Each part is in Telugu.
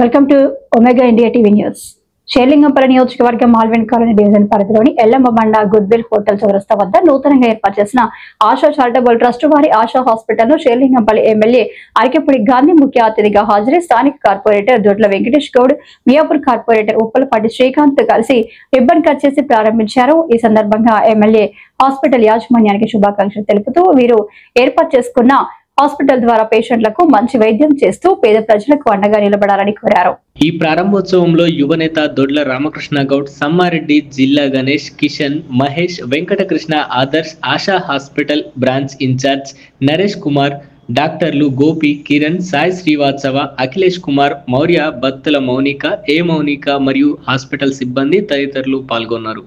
Welcome to omega India TV news. Serilingampally నియోజకవర్గం మాల్వెన్ కాలనీ డివిజన్ పరిధిలోని ఎల్లమ్మ బండ గుడ్విల్ హోటల్ చౌరస్తా వద్ద నూతనంగా ఏర్పాటు చేసిన ఆశా చారిటబుల్ ట్రస్ట్ వారి ఆశా హాస్పిటల్ ను షేర్లింగంపల్లి ఎమ్మెల్యే అరికెపూడి గాంధీ ముఖ్య అతిథిగా హాజరై స్థానిక కార్పొరేటర్ దొడ్ల వెంకటేష్ గౌడ్, మియాపూర్ కార్పొరేటర్ ఉప్పలపాటి శ్రీకాంత్ కలిసి రిబ్బన్ కట్ చేసి ప్రారంభించారు. ఈ సందర్భంగా ఎమ్మెల్యే హాస్పిటల్ యాజమాన్యానికి శుభాకాంక్షలు తెలుపుతూ వీరు ఏర్పాటు చేసుకున్న హాస్పిటల్ ద్వారా పేషెంట్లకు మంచి వైద్యం చేస్తూ పేద ప్రజలకు అండగా నిలబడాలని కోరారు. ఈ ప్రారంభోత్సవంలో యువనేత దొడ్ల రామకృష్ణ గౌడ్, సమ్మారెడ్డి, జిల్లా Ganesh, Kishan, Mahesh, Venkatakrishna, Adarsh, Asha hospital branch incharge Naresh Kumar, డాక్టర్లు గోపి, కిరణ్, సాయి శ్రీవాత్సవ, అఖిలేష్ కుమార్, మౌర్య, బత్తుల మౌనిక, మౌనిక మరియు హాస్పిటల్ సిబ్బంది తదితరులు పాల్గొన్నారు.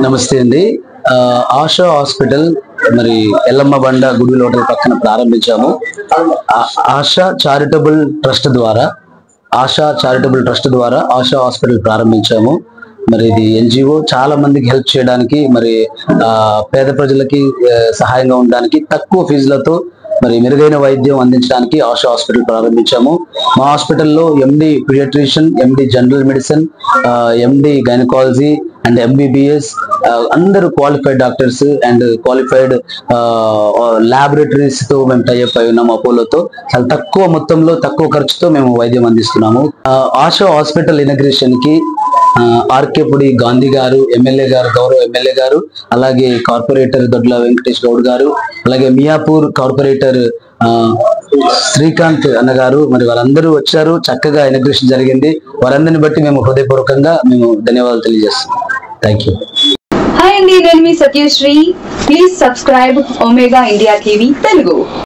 నమస్తే అండి. ఆశా హాస్పిటల్ మరి ఎల్లమ్మ బండ గుడివిల్ హోటల్ పక్కన ప్రారంభించాము. ఆశా చారిటబుల్ ట్రస్ట్ ద్వారా ఆశా హాస్పిటల్ ప్రారంభించాము. మరి ఇది ఎన్జిఓ, చాలా మందికి హెల్ప్ చేయడానికి, మరి పేద ప్రజలకి సహాయంగా ఉండడానికి, తక్కువ ఫీజులతో మరి మెరుగైన వైద్యం అందించడానికి ఆశా హాస్పిటల్ ప్రారంభించాము. మా హాస్పిటల్లో MD paediatrician, MD general medicine, MD gynaecology and MBBS అందరూ qualified doctors and qualified laboratories తో మేము టైఅప్ అయి ఉన్నాము. అపోలోతో చాలా తక్కువ మొత్తంలో, తక్కువ ఖర్చుతో మేము వైద్యం అందిస్తున్నాము. ఆశా హాస్పిటల్ ఇనాగ్రేషన్ కి ఆర్కేపూడి గాంధీ గారు, ఎమ్మెల్యే గారు, గౌరవ ఎమ్మెల్యే గారు, అలాగే కార్పొరేటర్ దొడ్ల వెంకటేష్ గౌడ్ గారు, అలాగే మియాపూర్ కార్పొరేటర్ శ్రీకాంత్ అన్నగారు, మరి వాళ్ళందరూ వచ్చారు. చక్కగా ఇనాగ్రేషన్ జరిగింది. వారందరిని బట్టి మేము హృదయపూర్వకంగా మేము ధన్యవాదాలు తెలియజేస్తున్నాం. Thank you. హాయ్ అండి, నేను మీ Satyasri. Please subscribe Omega India TV Telugu.